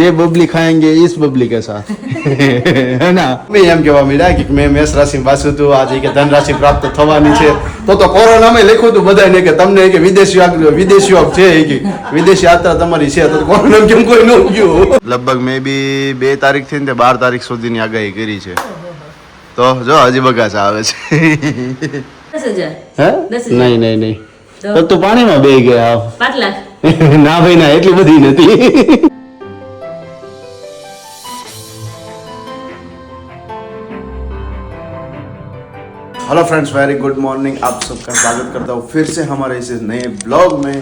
ये बबली खाएंगे इस बबली के साथ है ना मैं એમ કહેવા માંડ્યા કે મેં મેષ રાશિ વાંચ્યું હતું આજે કે ધન રાશિ પ્રાપ્ત થવાની છે તો કોરોનામાં લખ્યું હતું બધાને કે તમને કે વિદેશીઓ છે કે વિદેશી યાત્રા તમારી છે તો કોરોના કેમ કોઈ ન ગયું લગભગ મે બી 2 તારીખ થી ને 12 તારીખ સુધીની આગાહી કરી છે તો જો હજી બગાસ આવે છે 10,000 હે નહીં તો તું પાણીમાં બે ગયા 5 લાખ ના ભાઈ ના એટલી બધી નથી hello friends very good morning आप सबका स्वागत करता हूँ फिर से हमारे इस नए ब्लॉग में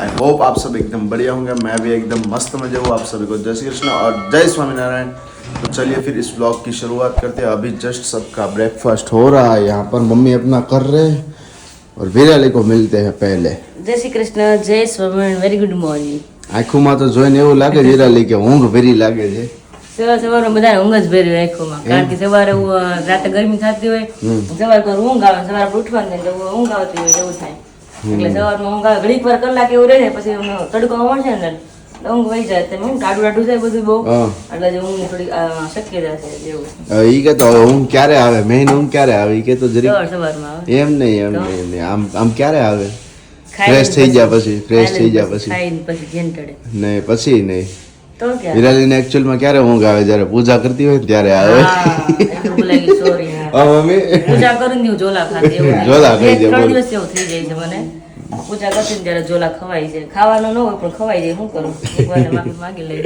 आई होप आप सब एकदम बढ़िया होंगे मैं भी एकदम मस्त मजे हूँ आप सभी को जय श्री कृष्ण और जय स्वामीनारायण तो चलिए फिर इस ब्लॉग की शुरुआत करते हैं अभी जस्ट सबका ब्रेकफास्ट हो रहा है यहाँ पर मम्मी अपना कर रहे हैं और विराली को मिलते हैं पहले જય શ્રી કૃષ્ણ જય સ્વામિનારાયણ વેરી ગુડ મોર્નિંગ આંખોમાં તો જોઈને એવું લાગે વિરાલી કે ઊંઘ ભરી લાગે છે સવારમાં બધા ઊંઘ જ ભરી આંખોમાં કારણ કે સવારે રાતે ગરમી થતી હોય સવારે પર ઊંઘ આવે સવારે ઉઠવાનું તો ઊંઘ આવતી હોય એવું થાય એટલે સવારમાં ઊંઘ આવે ઘડીક વાર કલાક એવું રહે પછી તડકો આવશે ને ઊંઘ વહી જાય તમે ટાઢું જાય બધું બહુ એટલે જે ઊંઘ થોડી શક્યતા છે જેવું ઈ કે તો ઊંઘ ક્યારે આવે મેઇન ઊંઘ ક્યારે આવે ઈ કે તો જરી સવારમાં આવે એમ નહીં આમ ક્યારે આવે ફ્રેશ થઈ ગયા પછી ખાઈને પછી ધ્યાન ચડે નહીં પછી નહીં તો ક્યાં વિરાલીને એકચ્યુઅલમાં ક્યારે ઊંઘ આવે જ્યારે પૂજા કરતી હોય ને ત્યારે આવે સોરી મમ્મી પૂજા કરું ને ઝોલા ખાતી એવું ઝોલા ખાઈ જાય, 3 બોલ. દિવસ એવું થઈ જાય છે મને પૂજા કરતી ને ત્યારે ઝોલા ખવાઈ જાય ખાવાનું ન હોય પણ ખવાઈ જાય શું કરું એકવાર માફી માંગી લઈ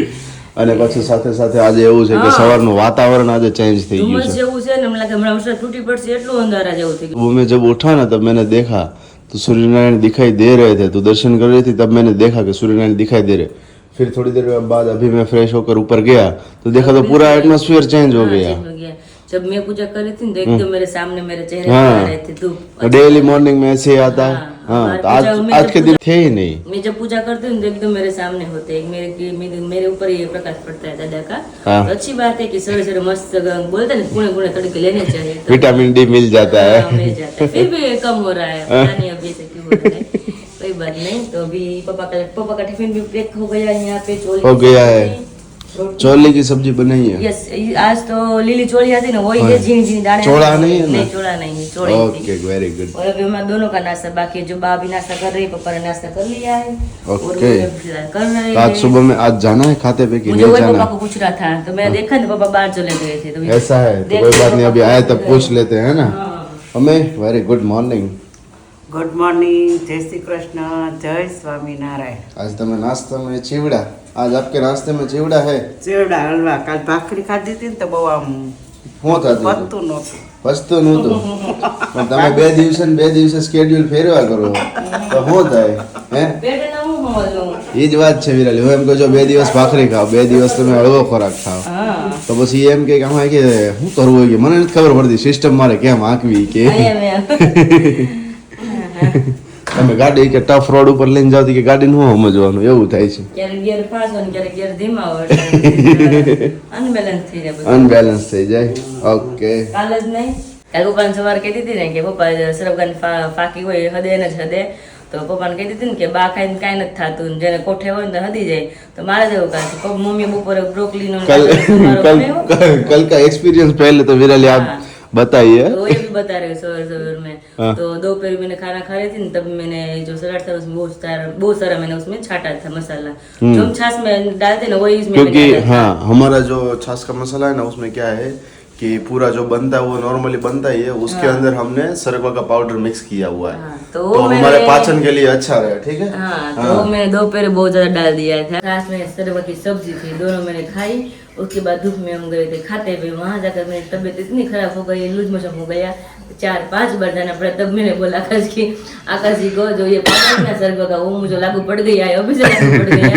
અને પછી સાથે આજે એવું છે કે સવારનું વાતાવરણ આજે ચેન્જ થઈ ગયું ધુમ્મસ જેવું છે ને એમ લાગે હમણાં વરસાદ તૂટી પડશે એટલું અંધારા જેવું થઈ ગયું वो मैं जब उठा ना तब मैंने देखा तो सूर्यनारायण दिखाई दे रहे थे तो दर्शन कर रही थी तब मैंने देखा कि सूर्यनारायण दिखाई दे रहे फिर थोड़ी देर बाद अभी मैं फ्रेश होकर ऊपर गया तो देखा तो पूरा एटमॉस्फेयर चेंज हो गया जब मैं पूजा कर रही थी तो एकदम मेरे सामने मेरे चेहरे पर आ रहे थे धूप डेली मॉर्निंग में ऐसे ही आता है हाँ तो आज के दिन थे ही नहीं मैं जब पूजा करती हूँ तो एकदम मेरे सामने होते हैं मेरे ऊपर ये प्रकाश पड़ता है दादा का हाँ। तो अच्छी बात है कि सवेरे मस्त बोलते हैं पुणे पुणे तड़के लेने चाहिए तो विटामिन डी मिल जाता है मिल जाता है फिर भी कम हो रहा है पता नहीं अभी से क्यों हो रहा है कोई बात नहीं तो अभी पापा का टिफिन भी पैक हो गया यहाँ पे चोली हो गया है चोले की सब्जी बनाई है यस आज तो लीली चोली थी ना वही है झीनी झीनी दाने चोला नहीं है ना? नहीं चोला नहीं चोली थी ओके वेरी गुड और अभी हमारे दोनों का नाश्ता बाकी है जो बा भी नाश्ता कर रही है पापा ने नाश्ता कर लिया है और ओके। मुझे फिलहाल कर रहे तो आज हैं सुबह में आज जाना है खाते पे कि मुझे नहीं वही जाना पापा को पूछ रहा था तो मैं देखा तो पापा बाहर चले गए थे तो ऐसा है तो कोई बात नहीं अभी आए तब पूछ लेते हैं ना हमें very good morning good morning જય શ્રી કૃષ્ણ જય સ્વામિનારાયણ आज તમે નાસ્તા में चिवड़ा आज आपके नाश्ते में चिवड़ा है ચેવડા હલવા કાલ ભાખરી ખાધી હતી ને તો બહુ આમ હું થતું પતતું નહોતું વસ્તુ નહોતું પણ તમે બે દિવસે સ્કેડ્યુલ ફેરવા કરો તો શું થાય હે पेट ना हूँ बोलूं એ જ વાત છે વિરાલી હું એમ કહું છું 2 દિવસ ભાખરી ખાઓ 2 દિવસ તમે હળવો ખોરાક ખાઓ हाँ તો પછી એમ કે આમાં કે શું કરવું હોય કે મને નથી ખબર પડતી સિસ્ટમ મારે કેમ આંકવી કે आया मैं તમે ગાડી કે ટફ રોડ ઉપર લઈને જાવ કે ગાડીનું શું સમજવાનું એવું થાય છે ક્યારેક ગિયર ફાસ્ટ હોય ને ક્યારેક ગિયર ધીમા હોય અનબેલેન્સ થઈ જાય બધું અનબેલેન્સ થઈ જાય ઓકે કાલ જ નહીં કાલ પપ્પાને સવારે કહેતી હતી ને કે પપ્પા સરફગાની ફાકી હોય હદે ને જ હદે તો પપ્પાને કહેતી હતી ને કે બા ખાઈને કાંઈ નથી થતું ને જેને કોઠે હોય ને તો હદી જાય તો મારે જેવું કાંઈ છે મમ્મી બપોરે બ્રોકલીનો कल का एक्सपीरियंस पहले तो विराली आप बताइए तो ये भी बता रहे सवेर में तो दोपहर मैंने खाना खा रही थी ना तब मैंने जो सलाद था उसमें बहुत सारा मैंने उसमें छाटा था मसाला जो हम छाछ में डालते ना वही इसमें क्योंकि हाँ हमारा जो छाछ का मसाला है ना उसमें क्या है कि पूरा जो बनता है वो नॉर्मली बनता ही है उसके अंदर हमने सरगवा का पाउडर मिक्स किया हुआ है हाँ, तो तो हमारे पाचन के लिए अच्छा रहे ठीक है हाँ तो मैंने दोपहर बहुत ज्यादा डाल दिया था छाछ में सरगवा की सब्जी थी दोनों मैंने खाई उसके बाद धूप में हम गए थे खाते हुए वहां जाकर मेरी तबीयत इतनी खराब हो गई लूज मोशन हो गया 4-5 बार जाना पड़ा तब मैंने बोला आकाश जी को जो ये पाउडर ना सरगवा का वो मुझे लागू पड़ गया है अभी से लागू पड़ गया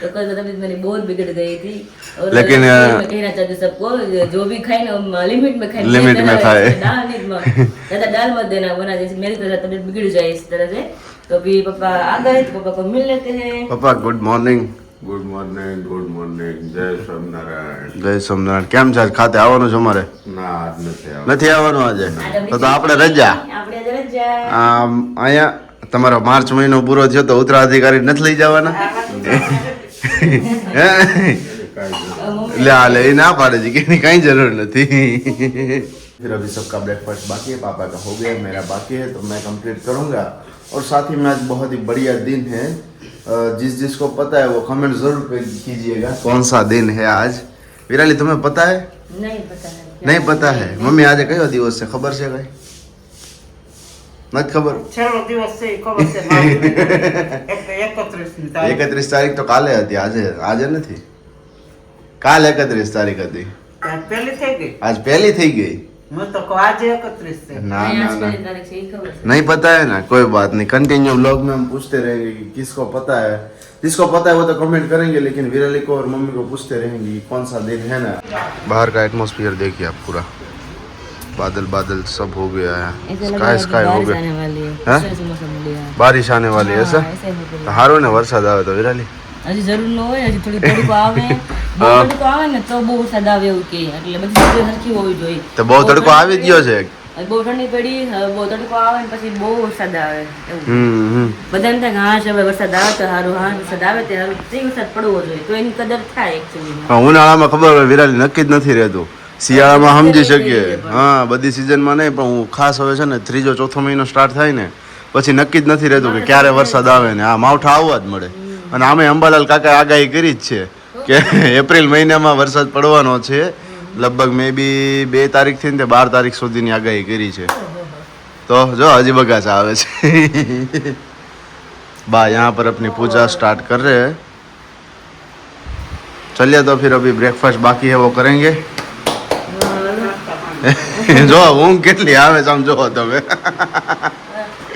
तो कल तबीयत मेरी बहुत बिगड़ गई थी और लेकिन मैं कहना चाहती सबको जो भी खाए ना लिमिट में खाए लिमिट में खाए दाल नहीं ज्यादा दाल मत देना वरना जैसे मेरी तरह तबीयत बिगड़ जाए इस तरह से तो अभी पापा आ गए तो पापा को मिल लेते हैं पापा गुड मॉर्निंग ગુડ મોર્નિંગ જય સ્વામિનારાયણ જય સોમનાથ કેમ છે ખાતે આવવાનું છે અમારે ના આજ નથી આવવાનું. નથી આવવાનું આજે તો આપણે રજા આપણે આજે રજા અહીંયા તમારો માર્ચ મહિનો પૂરો થયો તો ઉત્તરાધિકારી નથી લઈ જવાના ले आ ले ना पाड़े जी की कहीं जरूर नहीं। फिर अभी सबका ब्रेकफास्ट बाकी है, पापा का हो गया, मेरा बाकी है, तो मैं कंप्लीट करूंगा। और साथ ही में आज बहुत ही बढ़िया दिन है, जिसको पता है वो कमेंट जरूर कीजिएगा कौन सा दिन है आज। विराली तुम्हें पता है? नहीं पता है। नहीं पता है। मम्मी आज कयो दिवस से खबर से कई નથી ખબર? છેલ્લો દિવસ છે ઈ ખબર છે મારી. 31 તારીખ. 31 તારીખ તો કાલે હતી, આજે નથી। કાલ 31 તારીખ હતી, પહેલી થઈ ગઈ. आज पहली થઈ गई। હું તો કહું આજે 31 છે. ना नहीं, ना आज ना पहली तारीख से ही खबर है। नहीं पता है ना, कोई बात नहीं, कंटिन्यू व्लॉग में हम पूछते रहेंगे कि किसको पता है। जिसको पता है वो तो कमेंट करेंगे, लेकिन विराली को और मम्मी को पूछते रहेंगे कि कौन सा दिन है ना। बाहर का एटमॉस्फेयर देखिए आप, पूरा बादल बादल सब हो गया है, ऐसे लग स्काई रहा है कि स्काई हो बारिश गया, आने वाली है। हाँ? ऐसे ऐसे मौसम हो गया है। बारिश आने वाली है ऐसा। हाँ, ऐसे हो गया। तो हारो ने वरसाद आवे तो विराली હજી જરૂર ન હોય, હજી થોડી તડકો આવે, બહુ તડકો આવે ને તો બહુ વરસાદ આવે એવું કે, એટલે બધી જગ્યાએ સરખી હોવી જોઈએ। तो बहुत तड़को આવી જ ગયો છે। હવે બહુ ઠંડી પડી, હવે બહુ તડકો આવે ને પછી બહુ વરસાદ આવે એવું। બધાને થાય કે હા છે હવે વરસાદ આવે તો સારું, હા વરસાદ આવે તો સારું, તે વરસાદ પડવો જોઈએ તો એની કદર થાય એકચ્યુઅલી। હા, ઉનાળામાં ખબર હોય વિરાલી નક્કી જ નથી રહેતું, શિયાળામાં સમજી શકીએ, હા બધી સિઝનમાં નહીં, પણ હું ખાસ હવે છે ને ત્રીજો ચોથો મહિનો સ્ટાર્ટ થાય ને પછી નક્કી જ નથી રહેતું કે ક્યારે વરસાદ આવે ને આ માવઠા આવવા જ મળે। અને આમે અંબાલાલ કાકા આગાહી કરી જ છે કે એપ્રિલ મહિનામાં વરસાદ પડવાનો છે, લગભગ મે બી 2 તારીખથી ને 12 તારીખ સુધીની આગાહી કરી છે। तो जो हजी बगास आवे छे। बा यहाँ पर अपनी पूजा स्टार्ट कर रहे हैं। चलिए तो फिर अभी ब्रेकफास्ट बाकी है वो करेंगे। जो ऊँघ કેટલી આવે સમજો તમે।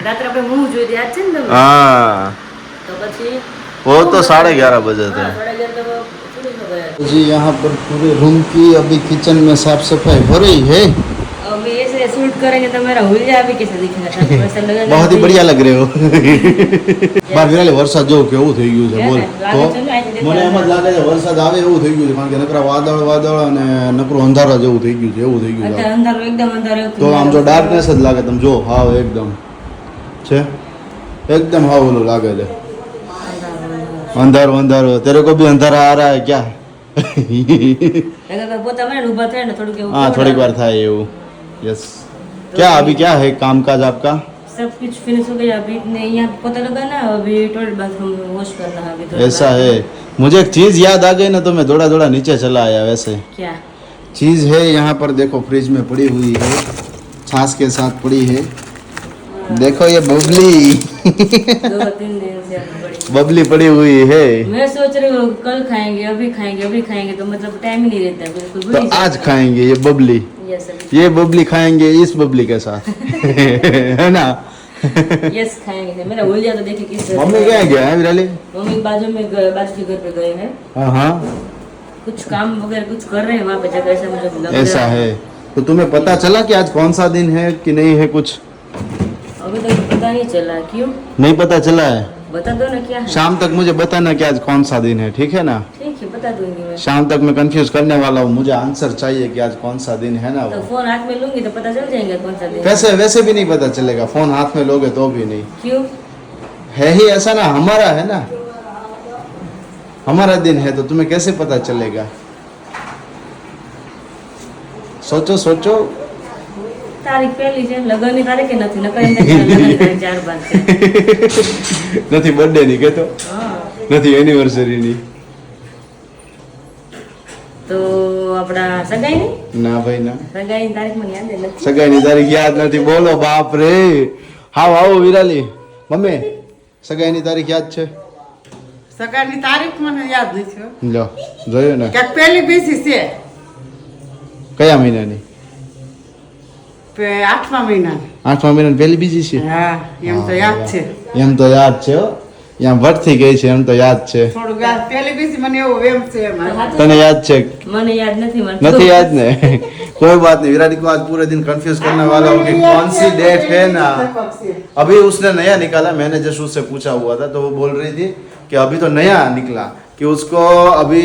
રાત્રે આપણે ઊંઘ જોઈ યાદ છે ને તમને? हाँ તો પછી वो तो 11:30 बजे थे। 11:30 તો થોડી ખબર। जी यहाँ पर पूरे रूम की अभी किचन में साफ सफाई हो रही है। अभी ऐसे शूट करेंगे तो मेरा हुलिया भी कैसे दिखेगा? ऐसा लगेगा बहुत ही बढ़िया लग रहे हो। બાર વિરાલે વરસાદ જેવું કેવું થઈ ગયું છે બોલ તો મને એમ જ લાગે છે વરસાદ આવે એવું થઈ ગયું છે, કારણ કે નકરા વાદળ અને નકરું અંધારા જેવું થઈ ગયું છે, એવું થઈ ગયું છે। અત્યારે અંધારું એકદમ અંધારું તો આમ જો ડાર્કનેસ જ લાગે, તમે જો હાવ એકદમ છે, एकदम हाव ओलो लागे છે अंधारो अंधारो। तेरे को भी अंधारा आ रहा है क्या? अगर पोता मैंने ऊपर थे ना थोड़ी के हाँ थोड़ी बार था ये वो। यस क्या अभी क्या है काम काज आपका? सब कुछ फिनिश हो गया। अभी इतने यहाँ पोता लगाना है, अभी टॉयलेट बाथरूम वॉश करना है। अभी तो ऐसा है। मुझे एक चीज याद आ गई ना तो मैं दौड़ा दौड़ा नीचे चला आया। वैसे क्या चीज है यहाँ पर, देखो फ्रिज में पड़ी हुई है, छाछ के साथ पड़ी है। देखो ये बबली 2-3 दिन से बड़ी बबली पड़ी हुई है। मैं सोच रही हूँ कल खाएंगे, अभी खाएंगे, अभी खाएंगे, तो मतलब टाइम ही नहीं रहता है बिल्कुल। तो आज खाएंगे ये बबली, यस ये बबली खाएंगे इस बबली के साथ। है ना? यस खाएंगे। मेरा हुलिया तो देखिए किस तरह मम्मी से- क्या गया है विराली? मम्मी बाजू में बाजू के घर पे गए हैं, हाँ हाँ कुछ काम वगैरह कुछ कर रहे हैं वहाँ पे जगह, ऐसा मुझे लग ऐसा रहा है। तो तुम्हें पता चला कि आज कौन सा दिन है कि नहीं है? कुछ अभी तक पता नहीं चला। क्यों? नहीं पता चला है। बता दो ना क्या है। शाम तक मुझे बताना कि आज कौन सा दिन है, ठीक है ना? ठीक है बता दूंगी मैं। शाम तक मैं कंफ्यूज करने वाला हूँ, मुझे आंसर चाहिए कि आज कौन सा दिन है ना तो वो। फोन हाथ में लूंगी तो पता चल जाएगा कौन सा दिन है। वैसे वैसे भी नहीं पता चलेगा, फोन हाथ में लोगे तो भी नहीं। क्यों? है ही ऐसा ना, हमारा है ना, हमारा दिन है तो तुम्हें कैसे पता चलेगा? सोचो सोचो। तारीख पहली છે લગનની તારીખ નથી, નકર એમ થાય કે લગનની તારીખ 4-5 છે। નથી બર્થડે ની કે તો હા નથી એનિવર્સરી ની તો આપણા સગાઈની ના ભાઈ ના, સગાઈની તારીખ મને યાદ નથી। સગાઈની તારીખ યાદ નથી। બોલો બાપ રે। હાવ આવો વિરાલી, મમ્મી સગાઈની તારીખ યાદ છે? સગાઈની તારીખ મને યાદ નથી હો. લો જોયું ને, ક્યાંક પહેલી બીજી છે, કયા મહિનાની? 8મા મહિનાની. 8મા મહિનાની પહેલી બીજી છે? હા એમ તો યાદ છે, એમ તો યાદ છે હો, ત્યાં ભટ થઈ ગઈ છે, એમ તો યાદ છે। થોડું યાદ પહેલી બીજી મને એવું એમ છે એમાં. તને याद છે? મને યાદ નથી। મને नहीं याद ने? कोई बात नहीं, विराट को आज पूरे दिन कंफ्यूज करने वाला हूँ कि कौन सी डेट है ना। अभी उसने नया निकाला, मैंने जस्ट उससे पूछा हुआ था तो वो बोल रही थी कि अभी तो नया निकला कि उसको अभी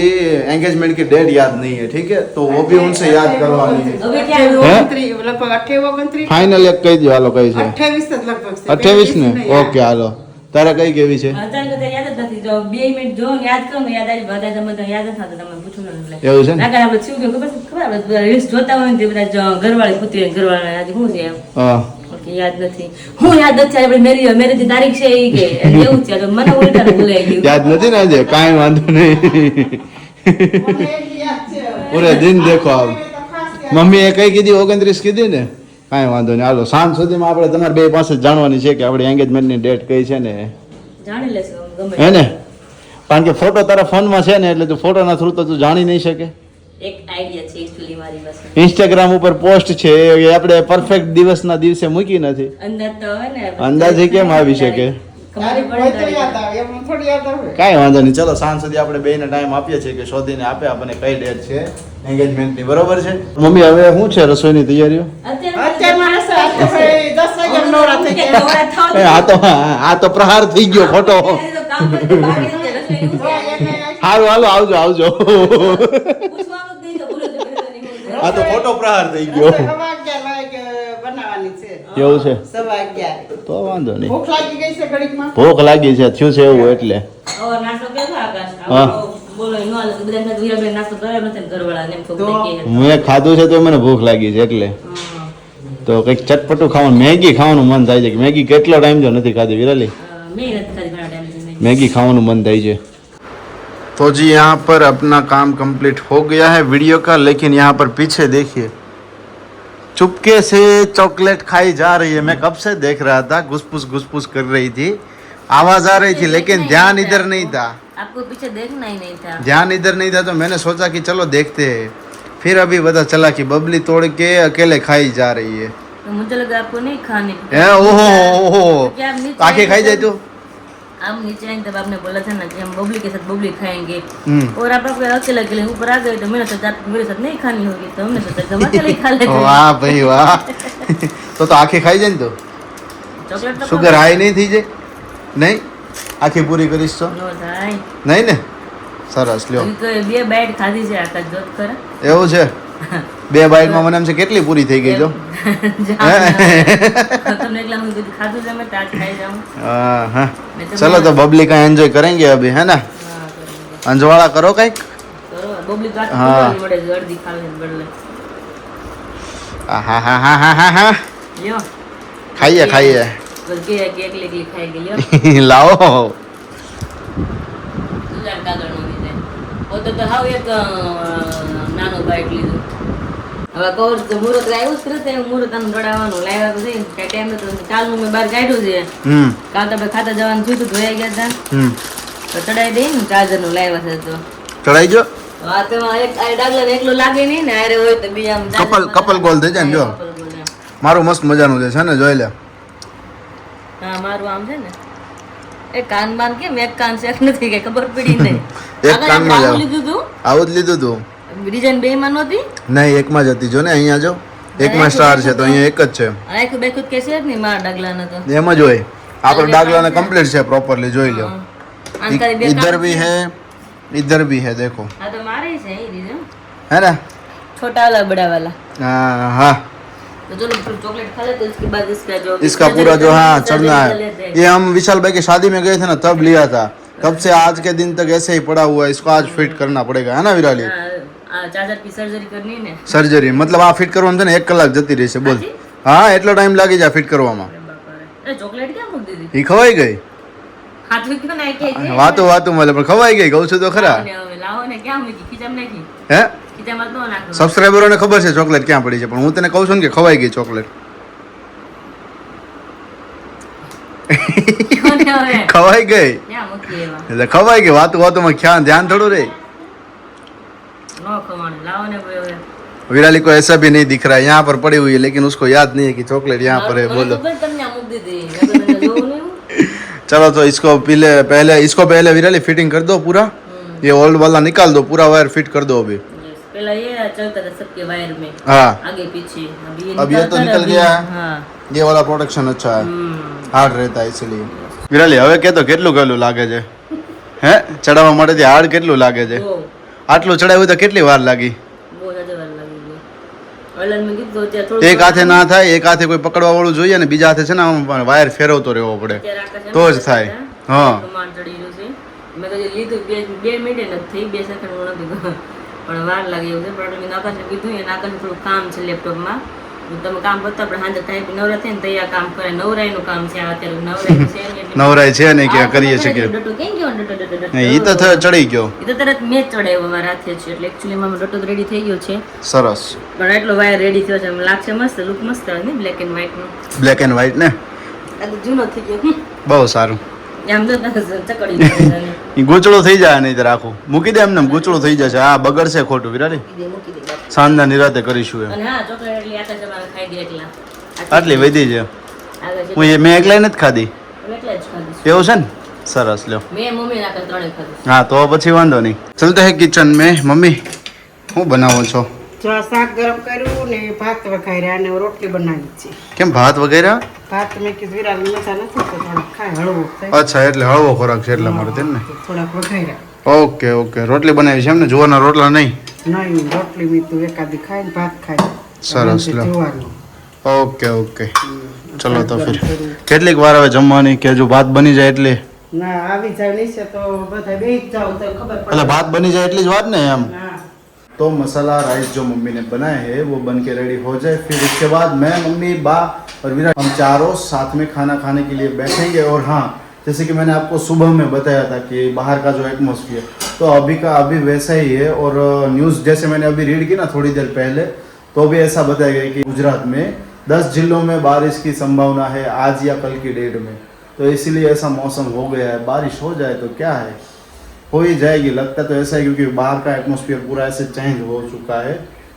एंगेजमेंट की डेट याद नहीं है, ठीक है? तो वो भी उनसे याद करवानी है। હવે क्या 29 લગભગ 28 फाइनल एक कही दो, हालो कही છે 28 જ લગભગ છે। 28 ને? પહેલી બીજી નહીં યાદ. ओके हालो, तारा कई केवी છે? અત્યારે તો યાદ જ નથી। જો 2 મિનિટ જો ને યાદ કરો ને યાદ આવી બધા તમે તો યાદ નથી આવતું, તમે પૂછો ને એટલે એવું છે ને? નાગર આપણે શું કે ખબર આપણે બધા રીલ્સ જોતા હોય ને તે બધા ઘરવાળી પુત્રી ઘરવાળા આજે શું છે એમ હા ઓકે યાદ નથી હું યાદ નથી આપણે મેરેજની તારીખ છે એ કે એટલે એવું છે તો મને ઉલટા ભૂલાઈ ગયું યાદ નથી ને આજે કાંઈ વાંધો નહીં પૂરે દિન દેખો આપ મમ્મીએ કઈ કીધી 29 કીધી ને કાંઈ વાંધો નહીં હાલો સાંજ સુધીમાં આપણે તમારે બે પાસે જ જાણવાની છે કે આપણી એંગેજમેન્ટની ડેટ કઈ છે ને જાણી લેશો ગમે હે ને કારણ કે ફોટો તારા ફોનમાં છે ને એટલે તું ફોટોના થ્રુ તો તું જાણી નહીં શકે એક આઈડિયા છે એકચ્યુઅલી મારી પાસે ઇન્સ્ટાગ્રામ ઉપર પોસ્ટ છે એ આપણે પરફેક્ટ દિવસના દિવસે મૂકી નથી અંદાજ તો હોય ને અંદાજે કેમ આવી શકે ખબર પડે કાંઈ વાંધો નહીં ચલો સાંજ સુધી આપણે બેને ટાઈમ આપીએ છીએ કે શોધીને આપે આપણને કઈ ડેટ છે એંગેજમેન્ટની બરોબર છે મમ્મી હવે શું છે રસોઈની તૈયારીઓ આ તો પ્રહાર થઈ ગયો ખોટો સારું હાલો આવજો આવજો આ તો ખોટો પ્રહાર થઈ ગયો બનાવવાની છે એવું છે 11:15 તો વાંધો નહીં ભૂખ લાગી ગઈ છે ઘડીકમાં ભૂખ લાગી છે થયું છે એવું એટલે નાસ્તો કેવો આકાશ હા. બોલો નો હાલે બધા વીરાબેન નાસ્તો કરે નથી ઘરવાળા ને એમ તો કે મેં ખાધું છે તો મને ભૂખ લાગી છે એટલે તો કંઈક ચટપટું ખાવાનું મેગી ખાવાનું મન થાય છે કે મેગી કેટલો ટાઈમ જો નથી ખાધી વિરાલી મેં નથી ખાધી ઘણા ટાઈમ मैगी खाવાનું मन થાય છે तो जी यहाँ पर अपना काम कंप्लीट हो गया है वीडियो का लेकिन यहाँ पर पीछे देखिए चुपके से चॉकलेट खाई जा रही है मैं कब से देख रहा था घुसपुस कर रही थी आवाज आ रही थी लेकिन ध्यान इधर नहीं था आपको पीछे देखना ही नहीं था ध्यान इधर नहीं था तो मैंने सोचा कि चलो देखते हैं फिर अभी पता चला कि बबली तोड़ के अकेले खाई जा रही है तो मुझे लगा आपको नहीं खाने ओहो क्या आप नीचे आंखें खाई जाए तो आप नीचे आए तब आपने बोला था ना कि हम बबली के साथ बबली खाएंगे हम्म। और आप अकेले अकेले ऊपर आ गए तो मेरे साथ नहीं खानी होगी तो हमने सोचा कि हम अकेले ही खा लेते हैं। वाह भाई वाह तो आंखें खाई जाए तो ચોકલેટ તો शुगर हाई नहीं थी जे नहीं आंखें पूरी करीश तो નો થાય નહીં ને સરસ લ્યો બે બાઈટ ખાધી છે આકાશ જોત કરે એવું છે બે બાઈટમાં મને એમ છે કેટલી પૂરી થઈ ગઈ જો તમને એકલા હું કીધું ખાધું છે મેં તાજ ખાઈ જાઉં हाँ हाँ चलो तो बबली का एंजॉय करेंगे अभी है ना હા કરેંગે अंजवाड़ा करो कहीं કરો બબલી તો આખી હા. પીવાની વડે અડધી ખાવી ને બદલે हाँ हाँ हाँ हाँ हाँ हाँ લ્યો खाइए खाइए બસ કે એકલી એકલી ખાઈ ગઈ લ્યો लाओ સુજાન કાગળનો લીધે પોતે તો હાવ એક નાનો બાઈટ લીધું હવે કહું તો મુહૂર્ત આવ્યું જ કરતે મુહૂર્ત આમ દોડાવવાનું લાવ્યા તો છે કઈ ટાઈમ નતો કાલનું મેં બહાર કાઢ્યું છે કાલ તો આપણે ખાતા જવાનું થયું હતું ધોયા ગયા હતા તો ચડાઈ દઈ ને ચાર્જરનું લાવ્યા છે તો ચડાઈ જો હા તો એક આ ડાગલા એકલું લાગે નહીં ને આરે હોય તો બીજા આમ કપલ ગોલ થઈ જાય ને જો couple goal એમ. મારું મસ્ત મજાનું છે ને જોઈ લે હા મારું આમ છે ને એ કાન બાન કેમ એક કાન શેક નથી કઈ ખબર પડી નહીં એક કાનમાં આવું જાઓ. લીધું તું આવું જ લીધું તું ડિઝાઇન બે માં નહોતી નહીં એકમાં જ હતી જો ને અહીંયા જો એકમાં સ્ટાર છે તો અહીંયા એક જ છે આખું બેખું કે છે જ નહીં મારા ડાગલા ને તો એમ જ હોય આપણે ડાગલાને કમ્પ્લીટ છે પ્રોપરલી જોઈ લો આમ ખાલી બે इधर કાન भी है इधर भी है देखो हाँ तो मारे ही सही रीजन है ना छोटा वाला बड़ा वाला हाँ हाँ तो चलो फिर चॉकलेट खा लेते उसके बाद इसका जो इसका पूरा जो हाँ चढ़ना है ये हम विशाल भाई की शादी में गए थे ना तब लिया था तब से आज के दिन तक ऐसे ही पड़ा हुआ है इसको आज फिट करना पड़ेगा है ना विराली चार्जर की सर्जरी करनी है ने સર્જરી મતલબ આ ફિટ કરવામાં છે ને 1 કલાક જતી રહેશે બોલ હા એટલો ટાઈમ લાગી જાય ફિટ કરવામાં अरे चॉकलेट क्या मूक दीदी એ ખવાઈ ગઈ हाथ में क्यों नहीं के વાતો વાતો મળે પણ ખવાઈ ગઈ કહું છું તો ખરા लाओ ने क्या मूकी खींचम नहीं की હે खींचम मत नो नाखो સબસ્ક્રાઇબરોને ખબર છે ચોકલેટ ક્યાં પડી છે પણ હું તને કહું છું ને કે ખવાઈ ગઈ ચોકલેટ क्यों नहीं होवे ખવાઈ ગઈ क्या मूकी है वहाँ એટલે ખવાઈ ગઈ વાતો વાતોમાં ખ્યાલ ધ્યાન થોડું રહે नो खवाने लाओ ने कोई विराली को ऐसा भी नहीं दिख रहा है यहाँ पर पड़ी हुई है लेकिन उसको याद नहीं है कि चॉकलेट यहाँ पर है बोलो तुमने मूक दीदी मैं तो जो नहीं हूँ चलो तो इसको पहले विराली फिटिंग कर दो पूरा ये ओल्ड वाला निकाल दो पूरा वायर फिट कर दो अभी पहला ये चलता था सबके वायर में हाँ आगे पीछे अब ये तो निकल गया है हाँ ये वाला प्रोटेक्शन अच्छा है हार्ड रहता है इसलिए વિરાલી હવે કે તો કેટલું કેટલું લાગે છે હે ચડાવવા માટે હાર્ડ કેટલું લાગે છે वो આટલું ચડાવ્યું તો કેટલી વાર લાગી बहुत ज्यादा वार लगी गई ऑनलाइन में गिफ्ट होते थोड़ा એક હાથે ના થાય એક હાથે કોઈ પકડવા વાળું જોઈએ ને બીજા હાથે છે ને આમ વાયર ફેરવતો રહેવો પડે તો જ થાય હા કમાન્ડ ચડી રહ્યું છે તો જે લીધું 2 મિનિટ નથી થઈ, 2 સેકન્ડ નથી ગયું. પણ વાર લાગે એવું છે. પણ મેં આકાશને કીધું એને આકાશનું થોડું કામ છે લેપટોપમાં, તમે કામ કરતા આપણે સાંજે ટાઈપ નવરા થઈને તૈયાર કામ કરે. નવરાઈનું કામ છે આ અત્યારે, નવરાઈ છે નહીં એટલે નવરાય છે ને કે કરીએ છીએ કે ડટો કેમ ગયો ડટો ઈ તો ચડી ગયો. એ તો તરત મેચ ચડાવ્યો અમારા હાથે છે એટલે એકચ્યુઅલી માં ડટો રેડી થઈ ગયો છે. સરસ. પણ એટલો વાયર રેડી થયો છે, એમ લાગશે મસ્ત, લુક મસ્ત આવે ને બ્લેક એન્ડ વ્હાઈટ નું. બ્લેક એન્ડ વ્હાઈટ ને આ તો જૂનો થઈ ગયો. બહુ સારું. એમ તો ચકડી ગયો. ઈ ગૂંચળો થઈ જાય નહીં તો રાખો મૂકી દે એમને ગૂંચળો થઈ જશે. આ બગડશે ખોટું વિરાલી. મૂકી દે બાપ. સાંજના નિરાતે કરીશું એમ. અને હા ચોકલેટ એટલે આકાશ તમારે ખાઈ દે એકલા. આટલી વધી છે. આગળ છે હું મેં એકલાય નથી ખાધી. એટલે જ ખાધું. એવું છે ને? સરસ લ્યો. મેં મમ્મી ના ત્રણે ખાધું. હા તો પછી વાંધો નહીં. ચલતે હે કિચન મેં. મમ્મી શું બનાવો છો? જો શાક ગરમ કર્યું ને ભાત વઘાર્યા અને રોટલી બનાવી છે. કેમ ભાત વગેરે? ભાત મેં કીધું વિરાલ મજા નથી તો થોડાક ખાય હળવો થાય. અચ્છા એટલે હળવો ખોરાક છે એટલા માટે તેમ ને. થોડાક વઘાર્યા. Okay okay. રોટલી બનાવી છે એમ ને? જુવારના રોટલા નહીં? નહીં રોટલી મેં તું એકાદી ખાય ને ભાત ખાય. સરસ લો. જોવાનું. Okay okay. ચલો તો ફિર કેટલીક વાર હવે જમવાની કે જો ભાત બની જાય એટલે? ના આવી જાય નહીં છે તો બધા બેસી જ જાવ તો ખબર પડે. એટલે ભાત બની જાય એટલી જ વાત ને એમ. હા. तो मसाला राइस जो मम्मी ने बनाए हैं वो बन के रेडी हो जाए, फिर उसके बाद मैं मम्मी बा और विराट हम चारों साथ में खाना खाने के लिए बैठेंगे. और हाँ जैसे कि मैंने आपको सुबह में बताया था कि बाहर का जो एटमॉस्फेयर तो अभी का अभी वैसा ही है. और न्यूज़ जैसे मैंने अभी रीड की ना थोड़ी देर पहले तो अभी ऐसा बताया गया कि गुजरात में 10 जिलों में बारिश की संभावना है आज या कल की डेट में. तो इसीलिए ऐसा मौसम हो गया है. बारिश हो जाए तो क्या है, हो ही जाएगी. लगता तो ऐसा है क्योंकि बाहर का एटमॉस्फेयर पूरा ऐसे चेंज हो चुका है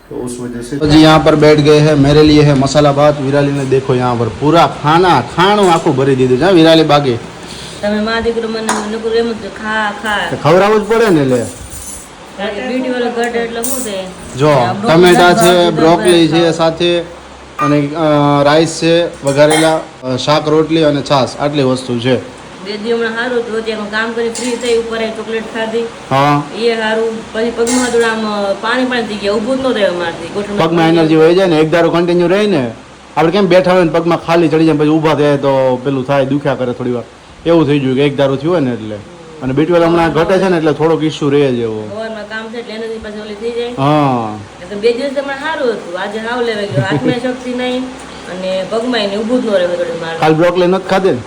तो उस वजह से. तो जी यहाँ पर बैठ गए हैं. मेरे लिए है मसाला भात. विराली ने देखो यहाँ पर पूरा खाणું આખું ભરી દીધું છે વિરાલી બાકી. તમે માં દીકરો મને નકરું એમ જ ખા ખા ખવડાવવું જ પડે ને. લે બ્યુટી વાળો ઘટ એટલે શું છે જો ટમેટા છે, બ્રોકલી છે સાથે અને રાઈસ છે, વઘારેલા શાક રોટલી અને છાશ આટલી વસ્તુ છે. 2 દી હમણાં સારું હતું, ત્યાં કામ કરી ફ્રી થઈ ઉપર આવી ચોકલેટ ખાધી હા એ સારું. પછી પગમાં થોડા આમ પાણી થઈ ગયા, ઊભું જ ન થાય અમારથી. પગમાં એનર્જી વહી જાય ને એક ધારો કન્ટિન્યુ રહી ને. આપણે કેમ બેઠા હોય ને પગમાં ખાલી ચડી જાય પછી ઊભા થાય તો પેલું થાય દુખ્યા કરે થોડી વાર. એવું થઈ ગયું કે એક ધારું થયું હોય ને એટલે. અને બીટવેલ હમણાં ઘટે છે ને એટલે થોડોક ઇશ્યુ રહે જ એવો. સવારમાં કામ છે એટલે એનર્જી પાછી ઓલી થઈ જાય. હા એટલે 2 દિવસ હમણાં સારું હતું, આજે હાવ લેવાઈ ગયું. હાથમાં શક્તિ નહીં અને પગમાં ને ઊભું જ ન રહે થોડી મારે. કાલ બ્રોકલી નથી ખાધી ને?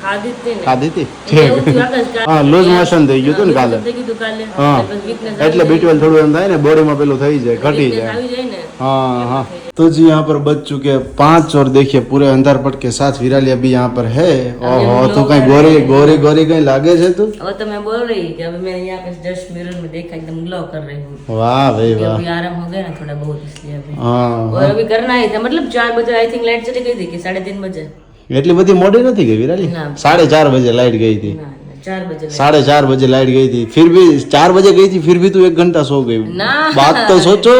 ખાધી જ હતી ને. ખાધી હતી. એટલે એવું થયું આકાશ કાલે. હા લૂઝ મોશન થઈ ગયું હતું ને કાલે. થઈ ગયું હતું કાલે. हाँ પછી weakness એટલે આવી बीटवेल थोड़ा एम થાય ને બોડીમાં પેલું થઈ જાય ઘટી weakness જાય. આવી જાય ને. हाँ हाँ तो जी यहाँ पर बज चुके हैं 5 और देखिए पूरे अंधारपट के साथ विराली अभी यहाँ पर है. ओहो तो कहीं गोरी गोरी गोरी कहीं लागे છે તું? अब तो मैं बोल रही कि अभी मैंने यहाँ पे जस्ट मिरर में देखा एकदम ग्लो कर रही हूँ. वाह भाई क्योंकि वाह. अभी आराम हो गया ना थोड़ा बहुत इसलिए अभी. हाँ और अभी करना ही था, मतलब 4 बजे आई थिंक लाइट चली गई थी कि 3:30 बजे. એટલી બધી મોડી નથી ગઈ વિરાલી. ના. 4:30 बजे लाइट गई थी. ना 4 बजे light. 4:30 बजे लाइट गई थी. फिर भी 4 बजे गई थी फिर भी तू 1 घंटा सो गई. ना. बात तो सोचो.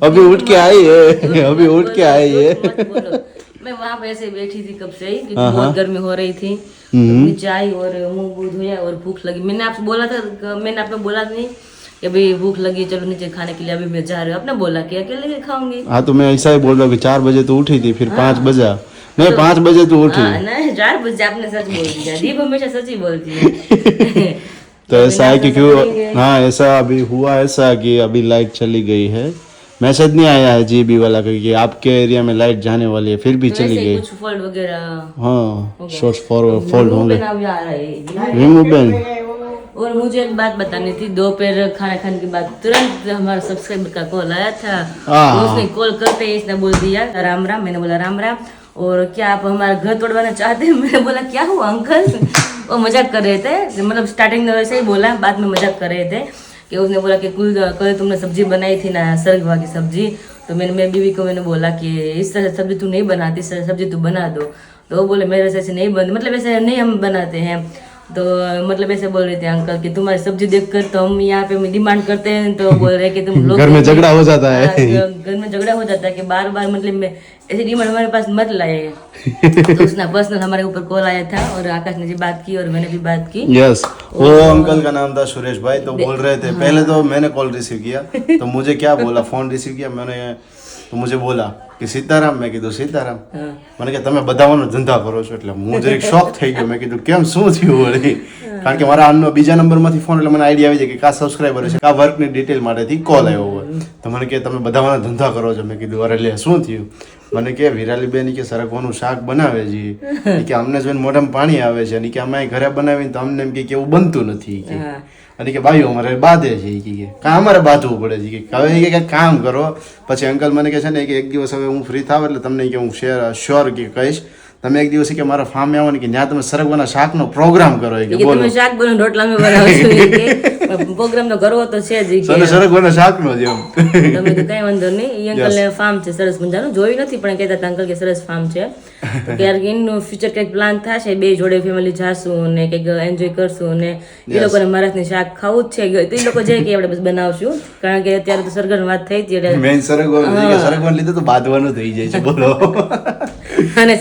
अभी उठ के आई है. अभी उठ के आई है. मत बोलो. मैं वहाँ पे ऐसे ही बैठी थी कब से ही क्योंकि हाँ, बहुत गर्मी हो रही थी. तो नीचे आई और मुंह बूढ़ धोया और भूख लगी. मैंने आपसे बोला था, मैंने आपको बोला नहीं कि भाई भूख लगी चलो नीचे खाने के लिए, अभी मैं जा रही हूँ. आपने बोला कि अकेले खाऊंगी. हाँ तो मैं ऐसा ही बोल रहा हूँ कि 4 बजे तो उठी थी फिर 5 बजा नहीं 5 बजे तो उठी. हाँ, नहीं 4 बजे आपने सच बोल दिया. दीप हमेशा सच ही बोलती है. तो ऐसा है कि क्यों हाँ ऐसा अभी हुआ ऐसा कि अभी लाइट चली गई है. मैसेज नहीं आया है जीबी वाला का कि आपके एरिया में लाइट जाने वाली है फिर भी तो चली ऐसे गई. कुछ फोल्ड वगैरह हाँ शॉर्ट्स फोल्ड होंगे. ना भी आ रहा है. Remove Ben. और मुझे एक बात बतानी थी. दोपहर खाना खाने के बाद तुरंत हमारा सब्सक्राइबर का कॉल आया था. हाँ. उसने कॉल करते ही इसने बोल दिया राम राम. मैंने बोला राम राम. और क्या आप हमारा घर तोड़वाना चाहते हैं? मैंने बोला क्या हुआ अंकल? वो मजाक कर रहे थे, मतलब स्टार्टिंग में वैसे ही बोला, बाद में मजाक कर रहे थे कि उसने बोला कि कल तुमने सब्जी बनाई थी ना सरगवा की सब्जी. तो मेरी बीवी को मैंने बोला कि इस तरह सब्जी तू नहीं बनाती, इस तरह सब्जी तू बना दो. तो वो बोले मेरे से ऐसे नहीं बनती, मतलब ऐसे नहीं हम बनाते हैं. तो मतलब ऐसे बोल रहे थे अंकल कि तुम्हारी सब्जी देखकर तो हम यहाँ पे डिमांड करते हैं. तो बोल रहे कि तुम लोग घर में झगड़ा हो जाता है. घर में झगड़ा हो जाता है कि बार बार मतलब मैं ऐसी डिमांड हमारे पास मत लाए. तो उसने पर्सनल हमारे ऊपर कॉल आया था और आकाश ने जी बात की और मैंने भी बात की. यस वो अंकल का नाम था सुरेश भाई. तो बोल रहे थे पहले तो मैंने कॉल रिसीव किया तो मुझे क्या बोला फोन रिसीव किया मैंने तो मुझे बोला कि सीताराम, मैं कीधुं सीताराम, હા. મને કે તમે બધાવાનો ધંધા કરો છો, એટલે હું જરીક શોક થઈ ગયો. મેં કીધું કેમ, શું થયું વળી? કારણ કે મારા આનો બીજા નંબરમાંથી ફોન, એટલે મને આઈડિયા આવી જાય કે કા સબસ્ક્રાઈબર છે, કા વર્કની ડિટેલ માટેથી કોલ આવ્યો હોય. તો મને કે તમે બધાવાના ધંધા કરો છો. મેં કીધું અરે લે શું થયું? મને કે વિરાલીબેન કે સરગવાનું શાક બનાવે છે, ઈ કે અમને જોઈને મોઢામાં પાણી આવે છે, અને ઈ કે અમે ઘરે બનાવીને તો અમને એમ કે એવું બનતું નથી ઈ કે. અને કે બાઈઓ અમારે બાંધે છે ઈ કે કા અમારે બાંધવું પડે છે કે હવે ઈ કે કામ કરો. પછી અંકલ મને કે છે ને કે એક દિવસ હવે હું ફ્રી થાવ એટલે તમને કે હું શ્યોર કે કહીશ. તમે એક દિવસ કે મારા ફાર્મે આવો ને કે ત્યાં તમે સરગવાના શાકનો પ્રોગ્રામ કરો કે કે બોલો. તમે શાક બનાવો, રોટલા અમે બનાવો છો ઈ કે પ્રોગ્રામ તો કરવો તો છે જ ઈ કે. સરગવાના શાકનો જ એમ. તમે તો કઈ વાંધો નહીં. ઈ અંકલ ને ફાર્મ છે સરસ મજાનું, જોયું નથી પણ કહેતા હતા અંકલ કે સરસ ફાર્મ છે. તો ક્યારેક એનું ફ્યુચર કંઈક પ્લાન થશે, બે જોડે ફેમિલી જાશું અને કંઈક એન્જોય કરશું, અને એ લોકોને મહારાજની શાક ખાવું જ છે તો એ લોકો જાય કે આપણે બસ બનાવશું. કારણ કે અત્યારે તો સરગવાની વાત થઈ હતી એટલે મેન સરગવાનું લીધે તો બાંધવાનું થઈ જાય છે બોલો. અને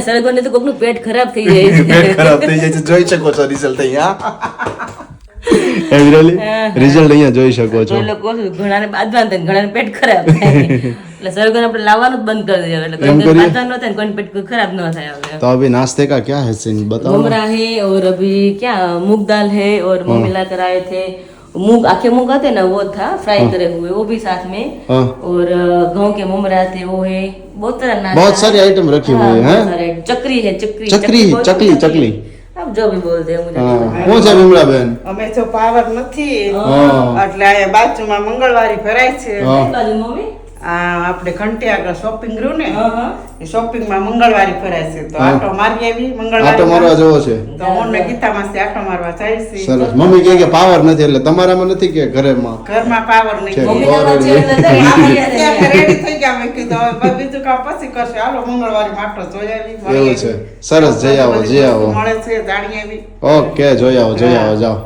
સરગવાની લીધે કોકનું પેટ ખરાબ થઈ જાય છે. પેટ ખરાબ થઈ જાય છે, જોઈ શકો છો રિઝલ્ટ અહીંયા. રિઝલ્ટ અહીંયા જોઈ શકો છો. તો એ લોકો ઘણાને બાંધવાનું થાય, ઘણાને પેટ ખરાબ થાય. એટલે સરગવાનું આપણે લાવવાનું જ બંધ કરી દેવું, એટલે કોઈ બાંધવાનું ન થાય, કોઈને પેટ ખરાબ ન થાય. હવે तो अभी नाश्ते का क्या है सीन बताओ. घुमरा है और अभी क्या मूंग दाल है और मम्मी ला कर आए थे मूंग, आखे मूंग आते ना वो था फ्राई करे हुए, वो भी साथ में, और गाँव के मुमरा थे वो है, बहुत सारा नाश्ता, बहुत सारी आइटम रखी हुई है. चक्री है, चक्री चक्री बोलते चकली हैं। चकली अब जो भी बोलते हैं मुझे नहीं पता। कौन सा विमला बहन. અમે જો પાવર નથી હા. એટલે અહીંયા બાજુમાં મંગળવારી ભરાય છે. હા. कई बाजू मम्मी આ આપણે ઘંટી આગળ શોપિંગ રહ્યું ને, हाँ हाँ એ શોપિંગમાં મંગળવારી ભરાય છે. તો હા. આટો મારી આવી આટો મારવા મંગળવારી. જવો છે. તો હું ને ગીતામાંથી આટો મારવા જાય છે. સરસ. મમ્મી કહે કે પાવર નથી, એટલે તમારામાં નથી કે ઘરેમાં. ઘરમાં પાવર નહીં. છે. मम्मी का नाम चेंज करते हैं, यहाँ पे आ ત્યાં जाते हैं। રેડી થઈ ગયા. મેં કીધું હવે બીજું કામ પછી કરશે. હાલો મંગળવારી માટો જોઈ આવી, મળી એવું છે. આવી. સરસ, જઈ આવો બધી જઈ વસ્તુ આવો. મળે છે, જાણી આવી. ओके जोई आओ जाओ.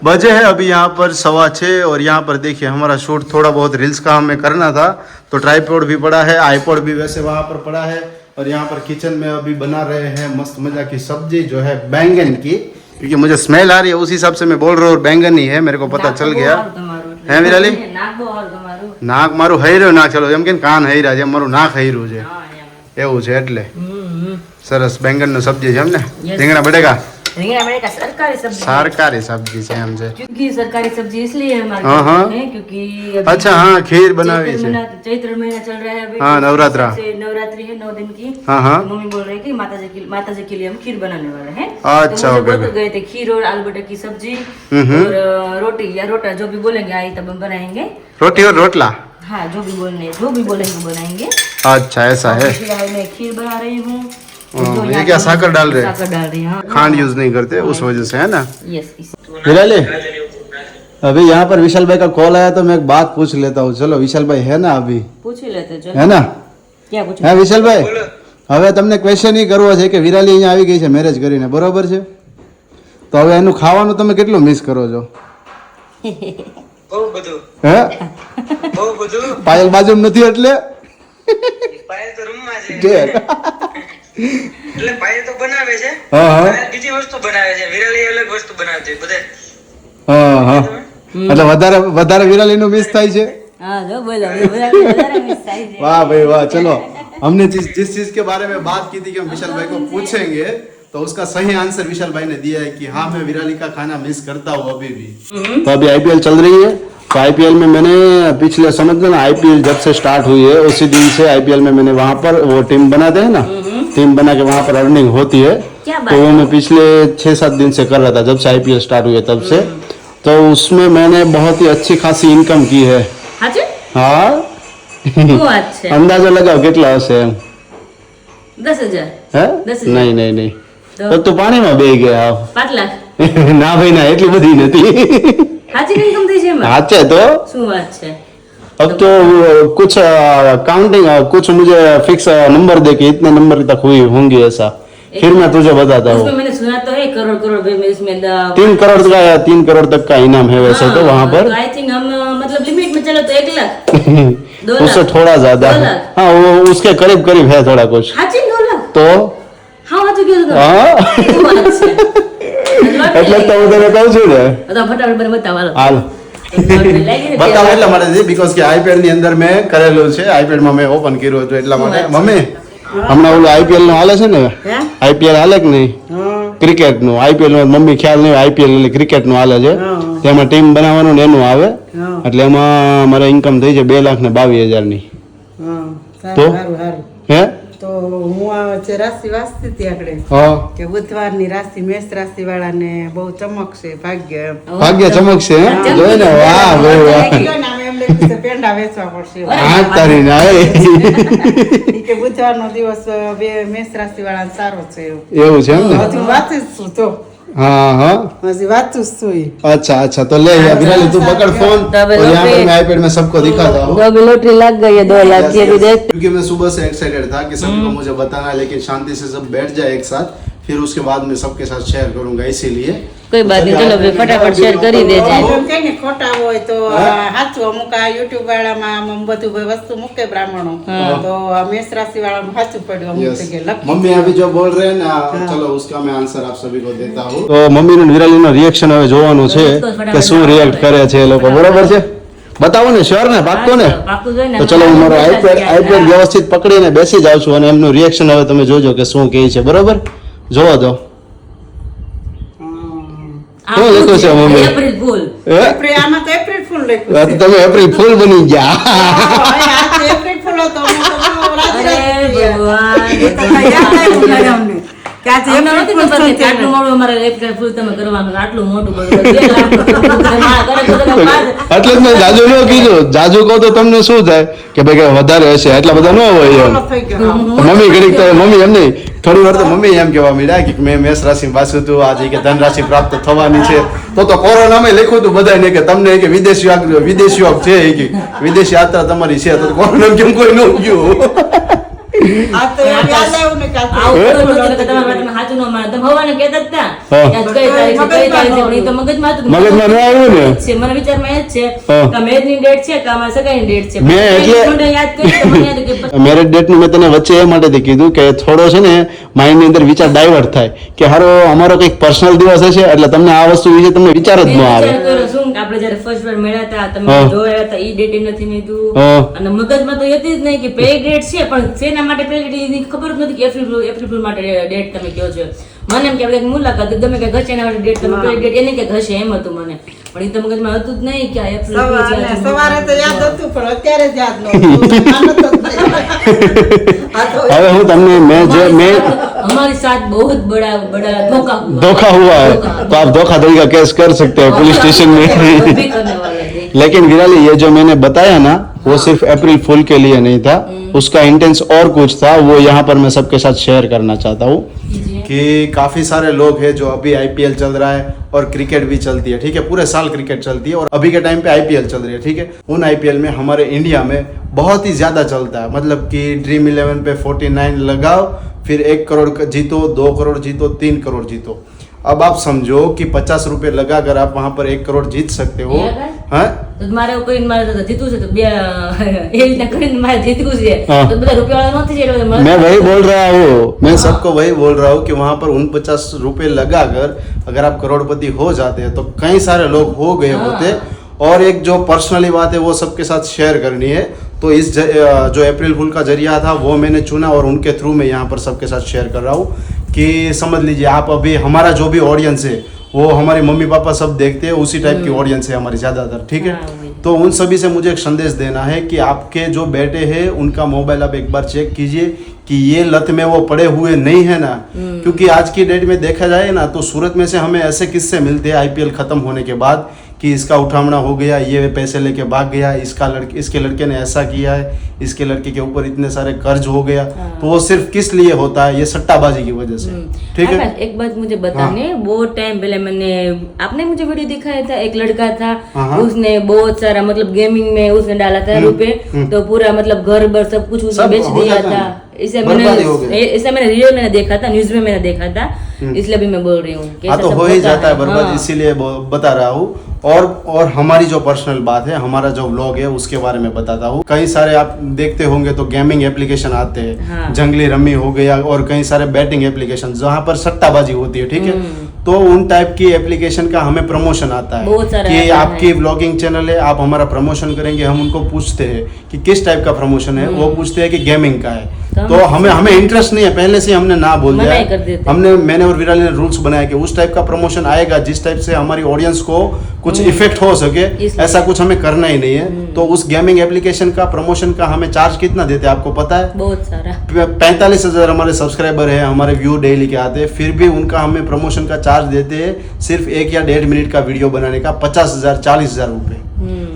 बजे है अभी यहाँ पर 6:15 और यहाँ पर देखिए हमारा शूट थोड़ा बहुत रील्स का हमें करना था, तो ट्राइपॉड भी पड़ा है, आईपॉड भी वैसे वहाँ पर पड़ा है, और यहाँ पर किचन में अभी बना रहे हैं मस्त मजा की सब्जी जो है बैंगन की, क्योंकि मुझे स्मेल आ रही है उस हिसाब से मैं बोल रहा हूँ, और बैंगन ही है, मेरे को पता चल गया. હે વિરાલી? નાક બહુ હારું તમારું. નાક મારું હૈર્યું ના, ચલો એમ કે કાન હૈરા છે, મારું નાક હૈરું છે હા, એમ. એવું છે. એટલે હમ. સરસ બેંગનનું સબ્જી છે એમ ને, Yes. રીંગણા બટેકા રીંગણા બટેકા સરकारी सब्जी, सरकारी सब्जी છે એમ છે. क्योंकि सरकारी सब्जी इसलिए हमारे हाँ, हाँ। है क्योंकि अभी अच्छा हाँ खीर बनावी चैत्र છે. महीना चैत्र महीना चल रहा है अभी, हाँ, नवरात्रा। से नवरात्रि है 9 दिन की. हाँ हाँ तो मम्मी बोल रही है कि माता जी के लिए हम खीर बनाने वाले हैं. अच्छा, तो मुझे ओके, बोल ओके। गए थे खीर और आलू बटर की सब्जी हम्म। और रोटी या रोटा जो भी बोलेंगे आई तब हम बनाएंगे. रोटी और रोटला. हाँ जो भी बोलेंगे बनाएंगे. अच्छा ऐसा है. फिलहाल मैं खीर बना रही हूँ. हाँ, ये क्या साकर डाल रहे हैं? साकर डाल रही हूँ. खांड यूज नहीं करते उस वजह से, है ना. यस. विराली अभी यहाँ पर विशाल भाई का कॉल आया तो मैं एक बात पूछ लेता हूँ. चलो विशाल भाई है ना अभी, पूछ ही लेते चलो. है ना. क्या पूछ? હે વિશાલભાઈ, હવે તમને ક્વેશ્ચન એ કરવો છે કે વિરાલી અહીંયા આવી ગઈ છે મેરેજ કરીને, બરોબર છે, તો હવે એનું ખાવાનું તમે કેટલું મિસ કરો છો? બહુ બધું હે બહુ બધું પાયલ બાજુમાં નથી એટલે પાયલ તો રૂમમાં છે કે એટલે પાયલ તો બનાવે છે હા હા પાયલ બીજી વસ્તુ બનાવે છે વિરાલી અલગ વસ્તુ બનાવે છે બધે હા હા એટલે વધારે વધારે વિરાલીનું મિસ થાય છે. हाँ जो बोलो વધારે મિસ થાય છે. वाह भाई वाह. चलो हमने जिस चीज के बारे में बात की थी कि हम विशाल भाई को पूछेंगे, तो उसका सही आंसर विशाल भाई ने दिया है कि हाँ मैं विराली का खाना मिस करता हूँ अभी भी. तो अभी आईपीएल चल रही है, तो आईपीएल में मैंने पिछले समझ लो ना, आईपीएल जब से स्टार्ट हुई है उसी दिन से आईपीएल में मैंने वहाँ पर वो टीम बनाते हैं ना, टीम बना के वहाँ पर अर्निंग होती है, क्या बात तो वो मैं पिछले 6-7 दिन से कर रहा था, जब से आईपीएल स्टार्ट हुई है तब से. तो उसमें मैंने बहुत ही अच्छी खासी इनकम की है. हाँ जी हाँ શું વાત છે? અંદાજો લગાવ કેટલા હશે એમ. 10,000 હે 10,000. નહીં નહીં નહીં, તો? તો તું પાણીમાં બેહી ગયા. 5 લાખ ના ભાઈ ના, એટલી બધી નથી. સાચી ઇન્કમ થઈ છે એમાં? સાચે तो શું વાત છે? अब तो कुछ काउंटिंग कुछ मुझे फिक्स नंबर दे कि इतने नंबर तक हुई होंगी ऐसा, फिर मैं तुझे बताता उसमें हूँ. मैंने सुना तो है करोड़ में इसमें 3 करोड़ का या 3 करोड़ तक का इनाम है वैसे तो वहाँ पर. आई थिंक हम मतलब लिमिट में चलो तो 1 लाख 2 उससे लाख थोड़ा ज्यादा 2 है. लाख हाँ वो उसके करीब करीब है थोड़ा कुछ. સાચી 2 લાખ तो હા સાચું કીધું તમે. हाँ શું વાત છે? એટલે જ તો હું તને કહું છું ને. તો ફટાફટ મને બતાવો હાલો. હાલ lottery લાગી ને બતાવો એટલા માટે બીકોઝ કે આઈપીએલ ની અંદર મેં કરેલું છે, આઈપીએલ માં મેં ઓપન કર્યું હતું એટલા માટે. મમ્મી હમણાં ઓલું આઈપીએલ નું હાલે છે ને, હે આઈપીએલ હાલે કે નહીં? હા ક્રિકેટ નું આઈપીએલ નું મમ્મી ખ્યાલ નહીં, આઈપીએલ એટલે ક્રિકેટ નું હાલે છે. હા. તેમાં ટીમ બનાવવાનું ને એનું આવે, હા. એટલે એમાં મારે ઇન્કમ થઈ છે 2,22,000 ની. હા તો? સારું સારું હે તો હું આ વચ્ચે રાશિ વાંચતી હતી આગળ હા કે બુધવારની રાશિ મેષ રાશિ વાળાને બહુ ચમકશે ભાગ્ય એમ. ભાગ્ય ચમકશે હે? જોઈ ને વાહ ભાઈ વાહ. જો ને આમ એમ લખ્યું છે પેંડા વેચવા પડશે હા તારી ના ઈ કે બુધવારનો દિવસ બે મેષ રાશિ વાળાને સારો છે એવું. એવું છે એમ ને? હજુ વાંચું જ છું તો हाँ हाँ હજી વાંચું જ છું ઈ. अच्छा अच्छा तो ले यार विराली तू पकड़ फोन तब और यहाँ पर लोग मैं आईपैड में सबको दिखाता हूँ तो अभी लॉटरी लग गई है 2 लाख की, अभी देख क्योंकि मैं सुबह से एक्साइटेड था कि सभी को मुझे बताना है, लेकिन शांति से सब बैठ जाए एक साथ, फिर उसके बाद मैं सबके साथ शेयर करूंगा, इसीलिए कोई बात नहीं, चलो भाई फटाफट शेयर કરી દેજે. એમ કે ને ખોટા હોય તો સાચું અમુક આ યુટ્યુબ વાળામાં આમ બધું ભાઈ વસ્તુ મૂકે બ્રાહ્મણો તો આ મેષ રાશિ વાળામાં સાચું પડ્યું અમુક यस જગ્યાએ લખી. मम्मी अभी जो बोल रहे हैं ना, चलो उसका मैं आंसर आप सभी को देता हूँ. तो मम्मी નું વિરાલી નું રિએક્શન હવે જોવાનું છે કે શું રિએક્ટ કરે છે એ લોકો, બરોબર છે? બતાવો ને, શ્યોર ને, પાક્કો ને? પાકું જોઈને તો ચલો હું મારો આઈપેડ વ્યવસ્થિત પકડીને બેસી જાઉં છું અને એમનું રિએક્શન હવે તમે જોજો કે શું કહે છે, બરોબર? જોવો તો શું લખ્યું છે મમ્મી? April fool. હે? આમાં તો એપ્રિલ ફૂલ લખ્યું આ છે. તો તમે એપ્રિલ ફૂલ બની ગયા. હવે આ તો એપ્રિલ ફૂલ હતો અમે તો બહુ રાજી અરે રાજી થયા. ભગવાન. એ તો કઈ યાદ આવ્યું નહીં અમને કે આજે અમને એપ્રિલ નહોતી ફૂલ ખબર કે છે. આટલું મોડું અમારે એપ્રિલ ફૂલ તમે કરવાનું, આટલું મોટું બધું 2 લાખ મારા ઘરે તો તમે પાંચ- એટલે જ મેં જાજુ ન કીધું, જાજુ કહો તો તમને શું થાય કે ભાઈ કે વધારે હશે, એટલા બધા ન હોય એમ. થઈ ગયો. મમ્મી ઘડીક તો મમ્મી એમ નહીં, થોડી વાર તો મમ્મી એમ કહેવા માંડ્યા કે મેં મેષ રાશિ વાંચ્યું હતું આજે કે ધન રાશિ પ્રાપ્ત થવાની છે, તો કોરોનામાં લખ્યું હતું બધાને કે તમને કે વિદેશી યોગ છે, એ કે વિદેશી યાત્રા તમારી છે, તો કોરોના કેમ કોઈ ન ગયું? આ તો એમ યાદ આવ્યું ને કે આ તો આવું તો નહોતું કે તમારા માટે સાચું ન માને. તમે હવાને કહેતા જ હતા હા. કે આજ કઈ તારીખ છે, કઈ તારીખ છે, પણ ઈ તો મગજમાં હતું. મગજમાં ન આવ્યું ને? છે, મને વિચારમાં એ જ છે હા. કે મેરેજની ડેટ છે કે અમારા સગાઈની ડેટ છે. મેં એટલે- થોડું યાદ કર્યું તો મને યાદ આવ્યું કે મેરેજ ડેટ નું મેં તને વચ્ચે એ માટેથી કીધું કે થોડો છે ને માઇન્ડ ની અંદર વિચાર ડાયવર્ટ થાય કે હારો અમારો કંઈક પર્સનલ દિવસ હશે એટલે તમને આ વસ્તુ વિશે તમને વિચાર જ ન મેં આવે. વિચાર કર્યો શું કે આપણે જ્યારે ફર્સ્ટ વાર મળ્યા હતા તમે હા. જોયા હતા ઈ ડેટ નથી મેં કીધું. હા. અને મગજમાં તો હતી જ નહીં કે પેલી ડેટ છે, પણ શેના માટે પેલી ડેટ એની ખબર જ નથી કે એપ્રિલ ફૂલ માટે ડેટ તમે કહો છો. મને એમ કે આપણે કંઈક મુલાકાત ગમે કે હશે એના માટે ડેટ તમે પેલી ડેટ એની કંઈક હશે એમ હતું મને, પણ ઈ તો મગજમાં હતું જ નહીં કે આ એપ્રિલ ફૂલ છે. સવારે તો યાદ હતું પણ અત્યારે જ યાદ નહોતું. માનત જ નહીં. આ તો હવે હું તમને મેં हमारे साथ बहुत बड़ा बड़ा धोखा हुआ धोखा हुआ है तो आप धोखाधड़ी का केस कर सकते हैं पुलिस स्टेशन में. वो भी करने वाले थे. लेकिन विराली ये जो मैंने बताया ना वो सिर्फ अप्रैल फूल के लिए नहीं था, उसका इंटेंस और कुछ था, वो यहाँ पर मैं सबके साथ शेयर करना चाहता हूँ कि काफी सारे लोग हैं जो अभी आईपीएल चल रहा है और क्रिकेट भी चलती है, ठीक है, पूरे साल क्रिकेट चलती है और अभी के टाइम पे आईपीएल चल रही है, ठीक है. उन आईपीएल में हमारे इंडिया में बहुत ही ज्यादा चलता है, मतलब कि ड्रीम 11 पे 49 लगाओ, फिर 1 करोड़ जीतो, 2 करोड़ जीतो, 3 करोड़ जीतो. अब आप समझो कि 50 रुपए लगाकर आप वहां पर 1 करोड़ जीत सकते हो. हाँ તો મારે એવું કરીને મારે તો જીતવું છે તો બે એ રીતના કરીને મારે જીતવું છે हाँ. તો બધા રૂપિયાવાળા નથી એટલે બધા मैं वही बोल रहा हूँ, मैं सबको वही बोल रहा हूँ कि वहां पर 49 रुपए लगाकर अगर आप करोड़पति हो जाते हैं तो कई सारे लोग हो गए हाँ. होते. और एक जो पर्सनली बात है वो सबके साथ शेयर करनी है, तो इस जो अप्रैल फूल का जरिया था वो मैंने चुना और उनके थ्रू मैं यहाँ पर सबके साथ शेयर कर रहा हूँ कि समझ लीजिए आप अभी हमारा जो भी ऑडियंस है वो हमारे मम्मी पापा सब देखते हैं, उसी टाइप की ऑडियंस है हमारी ज़्यादातर, ठीक है. हाँ, वही. तो उन सभी से मुझे एक संदेश देना है कि आपके जो बेटे हैं उनका मोबाइल आप एक बार चेक कीजिए कि ये लत में वो पड़े हुए नहीं है ना, क्योंकि आज की डेट में देखा जाए ना तो सूरत में से हमें ऐसे किस्से मिलते हैं आईपीएल खत्म होने के बाद कि इसका उठावना हो गया, ये पैसे लेके भाग गया, इसके लड़के ने ऐसा किया है, इसके लड़के के ऊपर इतने सारे कर्ज हो गया. तो वो सिर्फ किस लिए होता है? ये सट्टाबाजी की वजह से, ठीक है. आकाश, एक बात मुझे बताने, बहुत टाइम पहले मैंने आपने मुझे वीडियो दिखाया था, एक लड़का था हाँ. उसने बहुत सारा मतलब गेमिंग में उसने डाला था रुपए, तो पूरा मतलब घर बर सब कुछ उसने सब बेच हो दिया जाता था. है. इसे बर्बादी हो गई। इसे मैंने रियल में देखा था, न्यूज में मैंने देखा था, इसलिए भी मैं बोल रही हूँ कि हाँ ऐसा तो सब हो ही होता जाता है बर्बाद, हाँ। इसीलिए बता रहा हूँ। और हमारी जो पर्सनल बात है, हमारा जो व्लॉग है उसके बारे में बताता हूँ। कई सारे आप देखते होंगे तो गेमिंग एप्लीकेशन आते हैं, हाँ। जंगली रम्मी हो गया और कई सारे बैटिंग एप्लीकेशन जहाँ पर सट्टाबाजी होती है, ठीक है। हम्म। तो उन टाइप की एप्लीकेशन का हमें प्रमोशन आता है बहुत सारा कि आता है। आपकी व्लॉगिंग चैनल है, आप हमारा प्रमोशन करेंगे। हम उनको पूछते हैं कि किस टाइप का प्रमोशन है, वो पूछते हैं कि गेमिंग का है। तो तो हमें इंटरेस्ट नहीं है, पहले से हमने ना बोल मना दिया ही कर देते हैं। मैंने और विराली ने रूल्स बनाया कि उस टाइप का प्रमोशन आएगा जिस टाइप से हमारी ऑडियंस को कुछ इफेक्ट हो सके, इसलिए। ऐसा कुछ हमें करना ही नहीं है। तो उस गेमिंग एप्लीकेशन का प्रमोशन का हमें चार्ज कितना देते हैं आपको पता है? बहुत सारा 45,000 हमारे सब्सक्राइबर है, हमारे व्यू डेली के आते हैं, फिर भी उनका हमें प्रमोशन का चार्ज देते हैं सिर्फ 1 या 1.5 मिनट का वीडियो बनाने का 50,000 40,000 रुपए।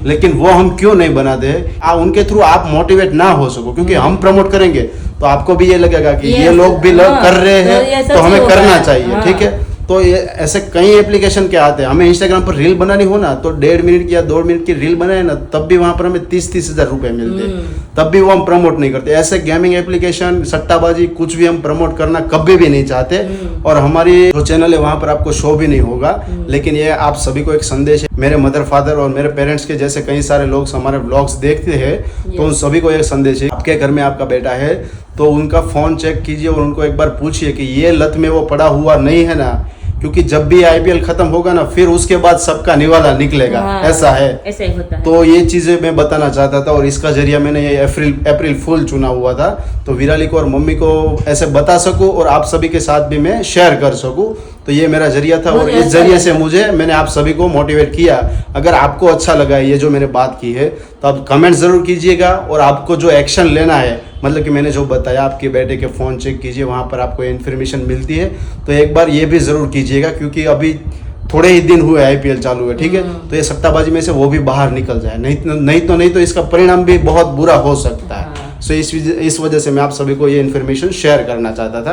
लेकिन वो हम क्यों नहीं बनाते हैं? उनके थ्रू आप मोटिवेट ना हो सको, क्योंकि हम प्रमोट करेंगे तो आपको भी ये लगेगा कि ये लोग भी हाँ, कर रहे तो ये हैं सच तो हमें होगा। करना चाहिए, हाँ। ठीक है। तो ये ऐसे कई एप्लीकेशन के आते हैं। हमें इंस्टाग्राम पर रील बनानी हो ना तो 1.5 मिनट की या 2 मिनट की रील बनाए ना, तब भी वहां पर हमें 30,000 रुपए मिलते हैं, तब भी वो हम प्रमोट नहीं करते। ऐसे गेमिंग एप्लीकेशन, सट्टाबाजी कुछ भी हम प्रमोट करना कभी भी नहीं चाहते। और हमारी जो चैनल है वहां पर आपको शो भी नहीं होगा। लेकिन ये आप सभी को एक संदेश है, मेरे मदर फादर और मेरे पेरेंट्स के जैसे कई सारे लोग हमारे व्लॉग्स देखते हैं, तो उन सभी को एक संदेश है, आपके घर में आपका बेटा है तो उनका फोन चेक कीजिए और उनको एक बार पूछिए कि ये लत में वो पड़ा हुआ नहीं है ना, क्योंकि जब भी आईपीएल खत्म होगा ना फिर उसके बाद सबका निवाला निकलेगा। हाँ, ऐसा है। ऐसा ही होता है। तो ये चीजें मैं बताना चाहता था और इसका जरिया मैंने ये अप्रैल फूल चुना हुआ था, तो विराली को और मम्मी को ऐसे बता सकूं और आप सभी के साथ भी मैं शेयर कर सकूं। तो ये मेरा जरिया था और मुझे इस अच्छा जरिए से लगा। मैंने आप सभी को मोटिवेट किया। अगर आपको अच्छा लगा ये जो मैंने बात की है तो आप कमेंट जरूर कीजिएगा और आपको जो एक्शन लेना है, मतलब कि मैंने जो बताया आपके बेटे के फ़ोन चेक कीजिए, वहाँ पर आपको इन्फॉर्मेशन मिलती है, तो एक बार ये भी ज़रूर कीजिएगा क्योंकि अभी थोड़े ही दिन हुए आईपीएल चालू है, ठीक है। तो ये सट्टाबाजी में से वो भी बाहर निकल जाए, नहीं तो इसका परिणाम भी बहुत बुरा हो सकता है। सो इस वजह से मैं आप सभी को ये इन्फॉर्मेशन शेयर करना चाहता था।